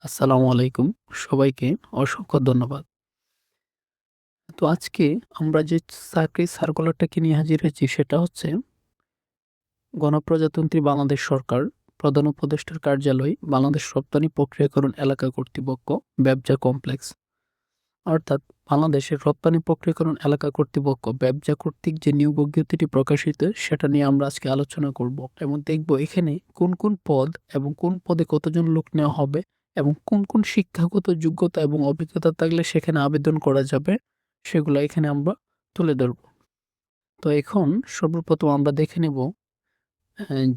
আসসালামু আলাইকুম। সবাইকে অসংখ্য ধন্যবাদ। তো আজকে আমরা যে চাকরির সার্কুলারটাকে নিয়ে হাজির হয়েছি সেটা হচ্ছে গণপ্রজাতন্ত্রী বাংলাদেশ সরকার, প্রধান উপদেষ্টার কার্যালয়, বাংলাদেশ রপ্তানি প্রক্রিয়াকরণ এলাকা কর্তৃপক্ষ, ব্যবসা কমপ্লেক্স। অর্থাৎ বাংলাদেশের রপ্তানি প্রক্রিয়াকরণ এলাকা কর্তৃপক্ষ, ব্যবসা কর্তৃক যে নিয়োগ বিজ্ঞপ্তিটি প্রকাশিত সেটা নিয়ে আমরা আজকে আলোচনা করব এবং দেখব এখানে কোন কোন পদ এবং কোন পদে কতজন লোক নেওয়া হবে এবং কোন কোন শিক্ষাগত যোগ্যতা এবং অভিজ্ঞতা থাকলে সেখানে আবেদন করা যাবে সেগুলো এখানে আমরা তুলে ধরব। তো এখন সর্বপ্রথম আমরা দেখে নেব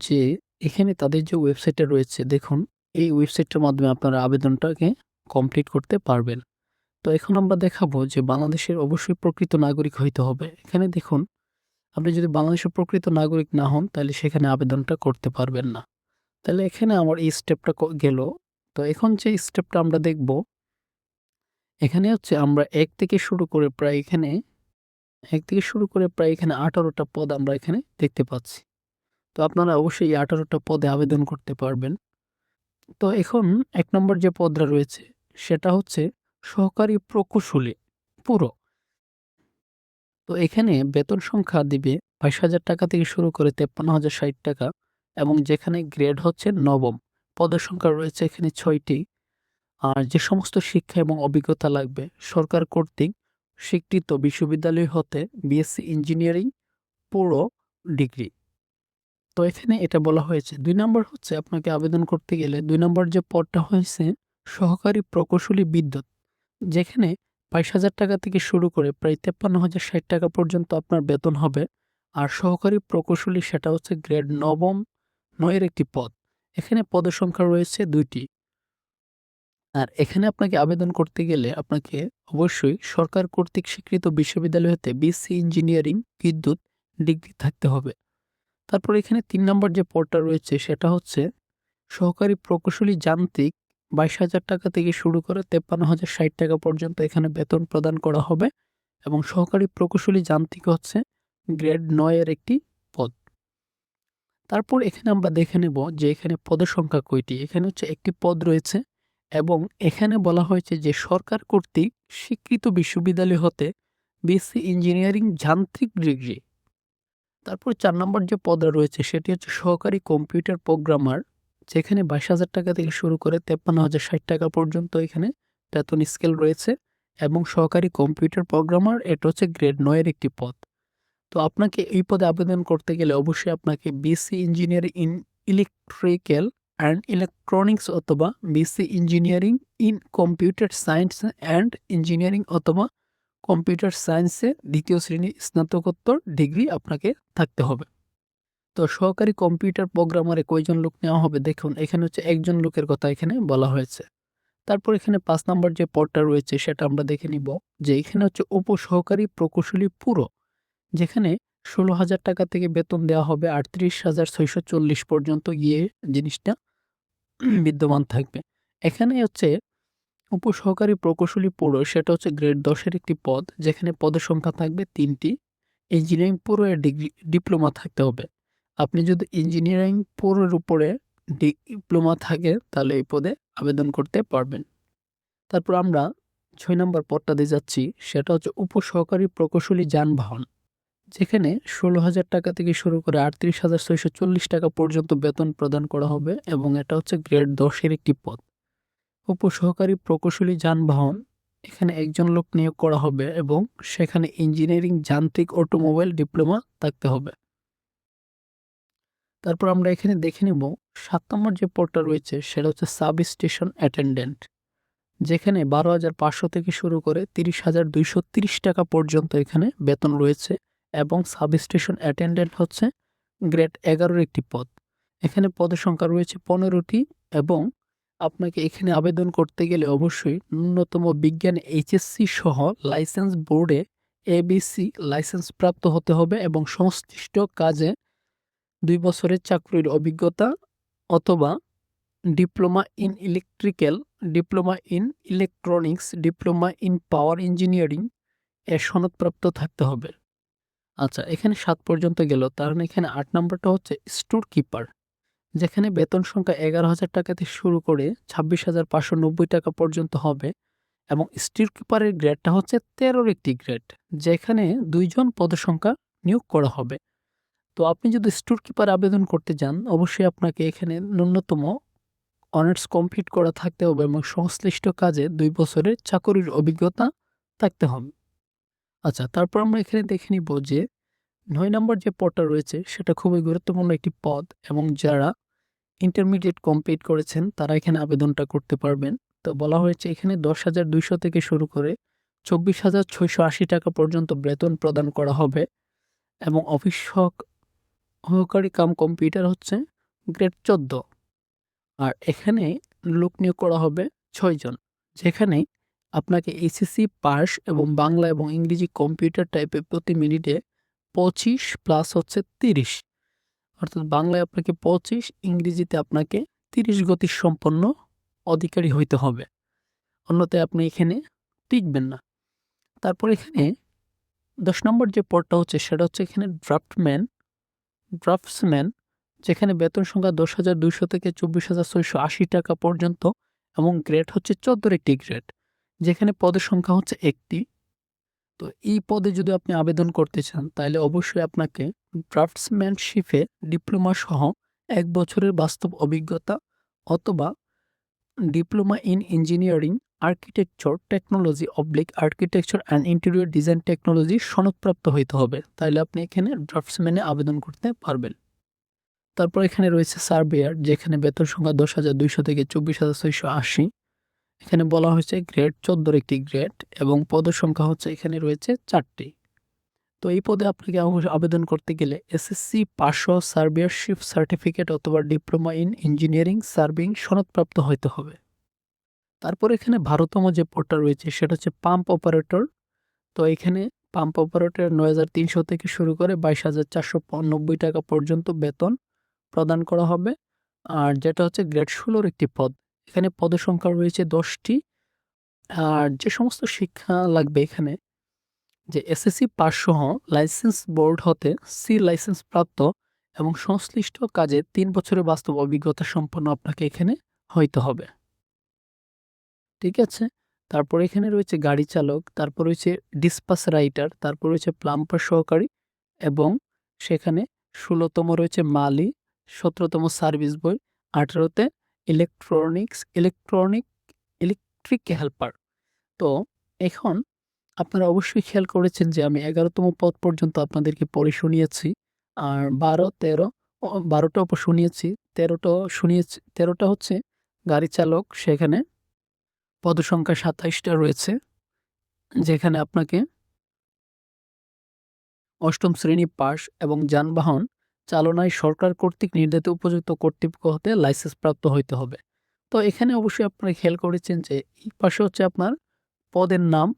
যে এখানে তাদের যে ওয়েবসাইটটা রয়েছে, দেখুন এই ওয়েবসাইটটার মাধ্যমে আপনারা আবেদনটাকে কমপ্লিট করতে পারবেন। তো এখন আমরা দেখাবো যে বাংলাদেশের অবশ্যই প্রকৃত নাগরিক হইতে হবে। এখানে দেখুন, আপনি যদি বাংলাদেশের প্রকৃত নাগরিক না হন তাহলে সেখানে আবেদনটা করতে পারবেন না। তাহলে এখানে আমার এই স্টেপটা গেল। তো এখন যে স্টেপটা আমরা দেখব, এখানে হচ্ছে আমরা ১ থেকে শুরু করে প্রায় এখানে ১ থেকে শুরু করে প্রায় এখানে ১৮টা পদ আমরা এখানে দেখতে পাচ্ছি। তো আপনারা অবশ্যই এই ১৮টা পদে আবেদন করতে পারবেন। তো এখন ১ নম্বর যে পদটা রয়েছে সেটা হচ্ছে সহকারী প্রকৌশলী পুরো। তো এখানে বেতন সংখ্যা দিবে ২২,০০০ টাকা থেকে শুরু করে ৫৩,০৬০ টাকা এবং যেখানে গ্রেড হচ্ছে নবম। পদের সংখ্যা রয়েছে এখানে ৬টি। আর যে সমস্ত শিক্ষা এবং অভিজ্ঞতা লাগবে সরকার কর্তৃক স্বীকৃত বিশ্ববিদ্যালয় হতে বিএসসি ইঞ্জিনিয়ারিং পুরো ডিগ্রি। তো এখানে এটা বলা হয়েছে। ২ নম্বর হচ্ছে আপনাকে আবেদন করতে গেলে ২ নম্বর যে পদটা হয়েছে সহকারী প্রকৌশলী বিদ্যুৎ। যেখানে ২২,০০০ টাকা থেকে শুরু করে প্রায় ৫৩,০৬০ টাকা পর্যন্ত আপনার বেতন হবে। আর সহকারী প্রকৌশলী সেটা হচ্ছে গ্রেড নবম ৯ এর একটি পদ। এখানে পদের সংখ্যা রয়েছে ২ টি। আর এখানে আপনাকে আবেদন করতে গেলে আপনাকে অবশ্যই সরকার কর্তৃক স্বীকৃত বিশ্ববিদ্যালয় হতে বিএসসি ইঞ্জিনিয়ারিং বিদ্যুৎ ডিগ্রি থাকতে হবে। তারপর এখানে ৩ নম্বর যে পদটা রয়েছে সেটা হচ্ছে সহকারী প্রকৌশলী যান্ত্রিক। ২২,০০০ টাকা থেকে শুরু করে ৫৩,০৬০ টাকা পর্যন্ত এখানে বেতন প্রদান করা হবে এবং সহকারী প্রকৌশলী যান্ত্রিক হচ্ছে গ্রেড ৯ এর একটি পদ। তারপর এখানে আমরা দেখে নেব যে এখানে পদের সংখ্যা কয়টি। এখানে হচ্ছে একটি পদ রয়েছে এবং এখানে বলা হয়েছে যে সরকার কর্তৃক স্বীকৃত বিশ্ববিদ্যালয় হতে বিএসসি ইঞ্জিনিয়ারিং যান্ত্রিক ডিগ্রি। তারপর ৪ নম্বর যে পদটা রয়েছে সেটি হচ্ছে সহকারী কম্পিউটার প্রোগ্রামার। যেখানে ২২,০০০ টাকা থেকে শুরু করে ৫৩,০৬০ টাকা পর্যন্ত এখানে বেতন স্কেল রয়েছে এবং সহকারী কম্পিউটার প্রোগ্রামার এটা হচ্ছে গ্রেড ৯ এর একটি পদ। তো আপনাকে এই পদে আবেদন করতে গেলে অবশ্যই আপনাকে BSc engineering in electrical and electronics অথবা BSc engineering in computer science and engineering অথবা কম্পিউটার সায়েন্সে ২য় শ্রেণীর স্নাতকোত্তর ডিগ্রি আপনাকে থাকতে হবে। তো সহকারী কম্পিউটার প্রোগ্রামারে কয়জন লোক নেওয়া হবে দেখুন, এখানে হচ্ছে একজন লোকের কথা এখানে বলা হয়েছে। তারপর এখানে ৫ নম্বর যে পদটা রয়েছে সেটা আমরা দেখে নিব যে এখানে হচ্ছে উপসহকারী প্রকৌশলী পুরো। যেখানে ১৬,০০০ টাকা থেকে বেতন দেওয়া হবে ৩৮,৬৪০ পর্যন্ত গিয়ে জিনিসটা বিদ্যমান থাকবে। এখানে হচ্ছে উপসহকারী প্রকৌশলী পুরো সেটা হচ্ছে গ্রেড ১০ এর একটি পদ, যেখানে পদের সংখ্যা থাকবে ৩ টি। ইঞ্জিনিয়ারিং পুরো এর ডিপ্লোমা থাকতে হবে। আপনি যদি ইঞ্জিনিয়ারিং পুরোর উপরে ডিপ্লোমা থাকে তাহলে এই পদে আবেদন করতে পারবেন। তারপর আমরা ৬ নম্বর পদটাতে যাচ্ছি, সেটা হচ্ছে উপসহকারী প্রকৌশলী যানবাহন। যেখানে ১৬,০০০ টাকা থেকে শুরু করে ৩৮,৬৪০ টাকা পর্যন্ত বেতন প্রদান করা হবে এবং এটা হচ্ছে গ্রেড ১০ এর একটি পদ। উপসহকারী প্রকৌশলী যানবাহন, এখানে একজন লোক নিয়োগ করা হবে এবং সেখানে ইঞ্জিনিয়ারিং যান্ত্রিক অটোমোবাইল ডিপ্লোমা থাকতে হবে। তারপর আমরা এখানে দেখে নেব ৭ নম্বর যে পদটা রয়েছে সেটা হচ্ছে সাব স্টেশন অ্যাটেন্ডেন্ট। যেখানে ১২,৫০০ থেকে শুরু করে ৩০,২৩০ টাকা পর্যন্ত এখানে বেতন রয়েছে এবং সাব স্টেশন অ্যাটেন্ডেন্ট হচ্ছে গ্রেড ১১ এর একটি পদ। এখানে পদের সংখ্যা রয়েছে ১৫টি এবং আপনাকে এখানে আবেদন করতে গেলে অবশ্যই ন্যূনতম বিজ্ঞান এইচএসসি সহ লাইসেন্স বোর্ডে এবিসি লাইসেন্স প্রাপ্ত হতে হবে এবং সংশ্লিষ্ট কাজে ২ বছরের চাকরির অভিজ্ঞতা অথবা diploma in electrical, diploma in electronics, diploma in power engineering এর সনদপ্রাপ্ত থাকতে হবে। আচ্ছা, এখানে ৭ পর্যন্ত গেল। তার মানে এখানে ৮ নাম্বারটা হচ্ছে স্টোর কিপার। যেখানে বেতন সংখ্যা 11,000 টাকা থেকে শুরু করে 26,590 টাকা পর্যন্ত হবে এবং স্টোর কিপারের গ্রেডটা হচ্ছে 13-র একটি গ্রেড, যেখানে 2 জন পদসংখ্যা নিয়োগ করা হবে। তো আপনি যদি স্টোর কিপার আবেদন করতে যান, অবশ্যই আপনাকে এখানে ন্যূনতম অনার্স কমপ্লিট করা থাকতে হবে এবং সংশ্লিষ্ট কাজে 2 বছরের চাকরির অভিজ্ঞতা থাকতে হবে। আচ্ছা, তারপর আমরা এখানে দেখে নিব যে 9 নম্বর যে পদটা রয়েছে সেটা খুবই গুরুত্বপূর্ণ একটি পদ এবং যারা ইন্টারমিডিয়েট কমপ্লিট করেছেন তারা এখানে আবেদনটা করতে পারবেন। তো বলা হয়েছে এখানে 10,200 থেকে শুরু করে 24,680 টাকা পর্যন্ত বেতন প্রদান করা হবে এবং অফিস সহকারী কাম কম্পিউটার হচ্ছে গ্রেড 14। আর এখানে লোক নিয়োগ করা হবে 6 জন, যেখানে আপনাকে এইচএসসি পাস এবং বাংলা এবং ইংরেজি কম্পিউটার টাইপে প্রতি মিনিটে 25 প্লাস হচ্ছে 30, অর্থাৎ বাংলায় আপনাকে 25, ইংরেজিতে আপনাকে 30 গতি সম্পন্ন অধিকারী হইতে হবে, অন্যথায় আপনি এখানে টিকবেন না। তারপর এখানে 10 নম্বর যে পদটা হচ্ছে সেটা হচ্ছে এখানে ড্রাফটসম্যান, যেখানে বেতন সংখ্যা 10,200 থেকে 24,680 টাকা পর্যন্ত এবং গ্রেড হচ্ছে 14-র একটি গ্রেড, যেখানে পদের সংখ্যা হচ্ছে 1টি। তো এই পদে যদি আপনি আবেদন করতে চান তাহলে অবশ্যই আপনাকে ড্রাফটসম্যানশিপে ডিপ্লোমা সহ 1 বছরের বাস্তব অভিজ্ঞতা অথবা diploma in engineering architecture technology architecture and interior design technology সনদপ্রাপ্ত হইতে হবে, তাহলে আপনি এখানে ড্রাফটসম্যানে আবেদন করতে পারবেন। তারপর এখানে রয়েছে সার্ভেয়ার, যেখানে বেতন সংখ্যা 10,200 থেকে 24,680, এখানে বলা হয়েছে গ্রেড 14-র একটি গ্রেড এবং পদের সংখ্যা হচ্ছে এখানে রয়েছে 4টি। তো এই পদে আপনাকে আবেদন করতে গেলে এসএসসি পাস সহ সার্ভেয়ারশিপ সার্টিফিকেট অথবা ডিপ্লোমা ইন ইঞ্জিনিয়ারিং সার্ভিং সনদপ্রাপ্ত হইতে হবে। তারপর এখানে 12তম যে পদটা রয়েছে সেটা হচ্ছে পাম্প অপারেটর। তো এখানে পাম্প অপারেটর 9,300 থেকে শুরু করে 22,490 টাকা পর্যন্ত বেতন প্রদান করা হবে। আর যেটা হচ্ছে গ্রেড 16-র একটি পদ, এখানে পদের সংখ্যা রয়েছে 10টি। আর যে সমস্ত শিক্ষা লাগবে এখানে, যে এসএসসি পাস সহ লাইসেন্স বোর্ড হতে সি লাইসেন্স প্রাপ্ত এবং সংশ্লিষ্ট কাজে 3 বছরের বাস্তব অভিজ্ঞতা সম্পন্ন আপনাকে এখানে হইতে হবে। ঠিক আছে? তারপর এখানে রয়েছে গাড়ি চালক, তারপর রয়েছে ডিসপাস রাইটার, তারপর রয়েছে প্লাম্বার সহকারী এবং সেখানে 16তম রয়েছে মালি, 17তম সার্ভিস বয়, 18তে ইলেকট্রিক হেল্পার। তো এখন আপনারা অবশ্যই খেয়াল করেছেন যে আমি 11তম পদ পর্যন্ত আপনাদেরকে পড়ে শুনিয়েছি। আর 12, 13 12টা শুনিয়েছি, 13টা হচ্ছে গাড়ি চালক, সেখানে পদসংখ্যা 27টা রয়েছে, যেখানে আপনাকে 8ম শ্রেণী পাস এবং যানবাহন চালনায় সরকার কর্তৃক নির্ধারিত উপযুক্ত কর্তৃপক্ষ হতে লাইসেন্স প্রাপ্ত হইতে হবে। তো এখানে অবশ্যই আপনারা খেয়াল করেছেন যে এই পাশে হচ্ছে আপনার পদের নাম,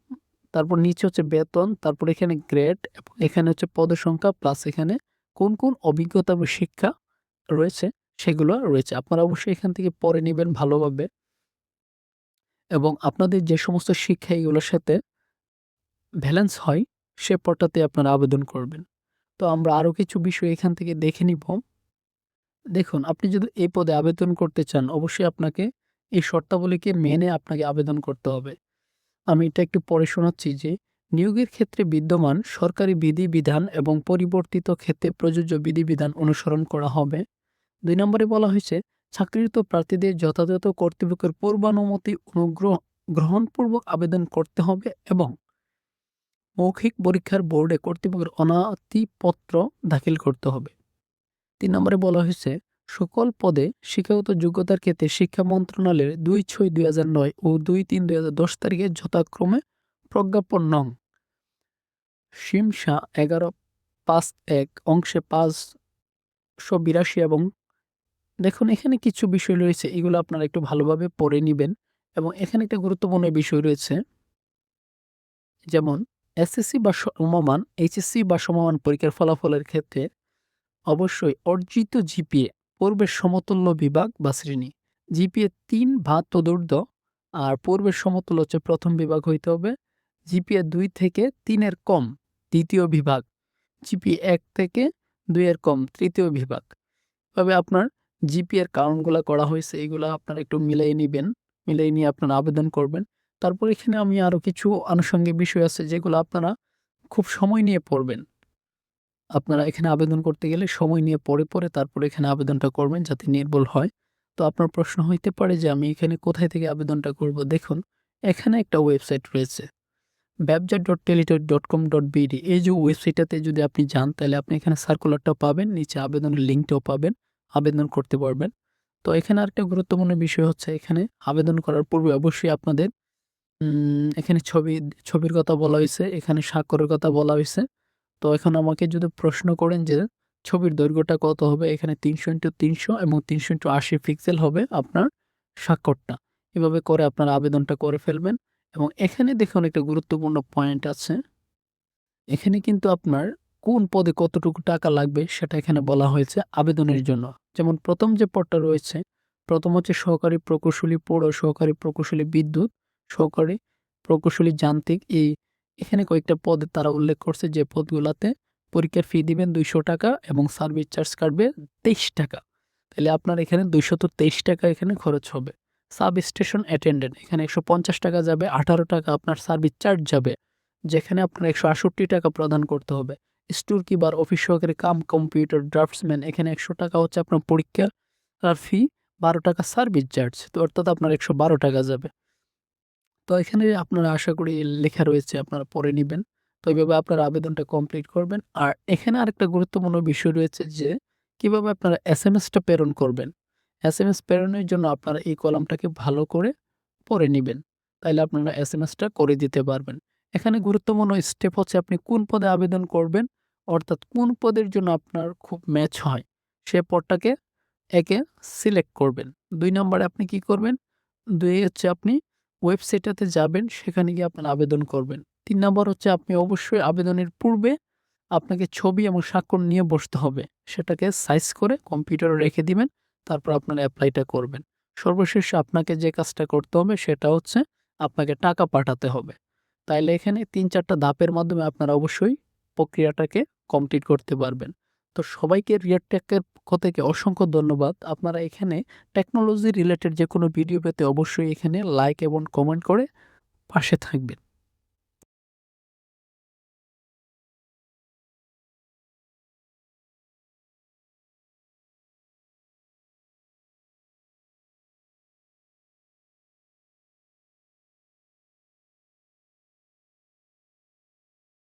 তারপর নিচে হচ্ছে বেতন, তারপর এখানে গ্রেড এবং এখানে হচ্ছে পদের সংখ্যা প্লাস এখানে কোন কোন অভিজ্ঞতা বা শিক্ষা রয়েছে সেগুলো রয়েছে। আপনারা অবশ্যই এখান থেকে পড়ে নেবেন ভালোভাবে এবং আপনাদের যে সমস্ত শিক্ষা এগুলোর সাথে ব্যালেন্স হয় সে পদটাতে আপনারা আবেদন করবেন। তো আমরা আরও কিছু বিষয় এখান থেকে দেখে নিব। দেখুন, আপনি যদি এই পদে আবেদন করতে চান অবশ্যই আপনাকে এই শর্তাবলীকে মেনে আপনাকে আবেদন করতে হবে। আমি এটা একটু পড়ে শোনাচ্ছি যে নিয়োগের ক্ষেত্রে বিদ্যমান সরকারি বিধিবিধান এবং পরিবর্তিত ক্ষেত্রে প্রযোজ্য বিধিবিধান অনুসরণ করা হবে। 2 নম্বরে বলা হয়েছে চাকরিরত প্রার্থীদের যথাযথ কর্তৃপক্ষের পূর্বানুমতি গ্রহণপূর্বক আবেদন করতে হবে এবং মৌখিক পরীক্ষার বোর্ডে কর্তৃপক্ষের অনাতিপত্র দাখিল করতে হবে। 3 নম্বরে বলা হয়েছে সকল পদে শিক্ষাগত যোগ্যতার ক্ষেত্রে শিক্ষা মন্ত্রণালয়ের 2/6/2009 ও 2/3/2010 তারিখে যথাক্রমে প্রজ্ঞাপন নং শিমসা 11/5-1 অংশে 582 এবং দেখুন এখানে কিছু বিষয় রয়েছে, এগুলো আপনারা একটু ভালোভাবে পড়ে নিবেন এবং এখানে একটা গুরুত্বপূর্ণ বিষয় রয়েছে, যেমন এসএসসি বা সমমান, এইচএসসি বা সমমান পরীক্ষার ফলাফলের ক্ষেত্রে অবশ্যই অর্জিত জিপিএ পূর্বের সমতুল্য বিভাগ বা শ্রেণী, জিপিএ 3 বা তদূর্ধ্ব, আর পূর্বের সমতুল্য হচ্ছে প্রথম বিভাগ হইতে হবে, জিপিএ 2 থেকে 3 এর কম দ্বিতীয় বিভাগ, জিপিএ 1 থেকে 2 এর কম তৃতীয় বিভাগ। তবে আপনার জিপি এর কারণগুলা করা হয়েছে এগুলা আপনারা একটু মিলিয়ে নিবেন। মিলিয়ে নিয়ে আপনারা আবেদন করবেন। তারপর এখানে আমি আরো কিছু আনুষঙ্গিক বিষয় আছে যেগুলো আপনারা খুব সময় নিয়ে পড়বেন। আপনারা এখানে আবেদন করতে গেলে সময় নিয়ে পড়ে তারপরে এখানে আবেদনটা করবেন যাতে নির্ভুল হয়। তো আপনার প্রশ্ন হইতে পারে যে আমি এখানে কোথায় থেকে আবেদনটা করব? দেখুন, এখানে একটা ওয়েবসাইট রয়েছে ব্যবসা.টেলিটক.com.bd এই যে ওয়েবসাইটটাতে যদি আপনি যান তাহলে আপনি এখানে সার্কুলারটাও পাবেন, নিচে আবেদনের লিঙ্কটাও পাবেন, আবেদন করতে পারবেন। তো এখানে আরেকটা গুরুত্বপূর্ণ বিষয় হচ্ছে এখানে আবেদন করার পূর্বে অবশ্যই আপনাদের এখানে ছবির কথা বলা হইছে, এখানে স্বাক্ষরের কথা বলা হইছে। তো এখন আমাকে যদি প্রশ্ন করেন যে ছবির দৈর্ঘ্যটা কত হবে? এখানে ৩০০x৩০০ এবং ৩০০x৮০ পিক্সেল হবে আপনার স্বাক্ষরটা। এভাবে করে আপনারা আবেদনটা করে ফেলবেন এবং এখানে দেখুন একটা গুরুত্বপূর্ণ পয়েন্ট আছে। এখানে কিন্তু আপনার কোন পদে কতটুকু টাকা লাগবে সেটা এখানে বলা হয়েছে আবেদনের জন্য। যেমন ১ম যে পদটা রয়েছে, ১ম হচ্ছে সহকারী প্রকৌশলী পৌর, সহকারী প্রকৌশলী বিদ্যুৎ, সহকারী প্রকৌশলী যান্ত্রিক এখানে কয়েকটা পদ তারা উল্লেখ করছে যে পদগুলাতে পরীক্ষার ফি দিবেন ৳২০০ এবং সার্ভিস চার্জ কাটবে ৳২৩। তাইলে আপনার এখানে ৳২২৩ এখানে খরচ হবে। সাব স্টেশন অ্যাটেন্ডেন্ট এখানে ৳১৫০ যাবে, ৳১৮ আপনার সার্ভিস চার্জ যাবে। যেখানে আপনার ৳১৬৮ প্রদান করতে হবে। স্টোর কিপার, অফিস সহকারী কাম কম্পিউটার ড্রাফটসম্যান এখানে ৳১০০ হচ্ছে আপনার পরীক্ষার ফি, ৳১২ সার্ভিস চার্জ। তো অর্থাৎ আপনার ৳১১২ যাবে। তো এখানে আপনারা আশা করি লেখা রয়েছে আপনারা পড়ে নিবেন। তো এইভাবে আপনারা আবেদনটা কমপ্লিট করবেন। আর এখানে আরেকটা গুরুত্বপূর্ণ বিষয় রয়েছে যে কিভাবে আপনারা এসএমএসটা প্রেরণ করবেন। এসএমএস প্রেরণের জন্য আপনারা এই কলামটাকে ভালো করে পড়ে নিবেন। তাইলে আপনারা এসএমএসটা করে দিতে পারবেন। এখানে গুরুত্বপূর্ণ স্টেপ হচ্ছে আপনি কোন পদে আবেদন করবেন, অর্থাৎ কোন পদের জন্য আপনার খুব ম্যাচ হয়, সে পদটাকে একে সিলেক্ট করবেন। ২ নম্বরে আপনি কি করবেন? ২ হচ্ছে আপনি ওয়েবসাইটটাতে যাবেন, সেখানে গিয়ে আপনারা আবেদন করবেন। ৩ নাম্বার হচ্ছে আপনি অবশ্যই আবেদনের পূর্বে আপনাকে ছবি এবং স্বাক্ষর নিয়ে বসতে হবে। সেটাকে সাইজ করে কম্পিউটারে রেখে দিবেন। তারপর আপনারা এপ্লাইটা করবেন। সর্বশেষ আপনাকে যে কাজটা করতে হবে সেটা হচ্ছে আপনাকে টাকা পাঠাতে হবে। তাইলে এখানে ৩-৪ টা ধাপের মাধ্যমে আপনারা অবশ্যই প্রক্রিয়াটাকে কমপ্লিট করতে পারবেন। তো সবাইকে রিয়েট টেকের পক্ষ থেকে অসংখ্য ধন্যবাদ। আপনারা এখানে টেকনোলজি রিলেটেড যেকোনো ভিডিও পেতে অবশ্যই এখানে লাইক এবং কমেন্ট করে পাশে থাকবেন।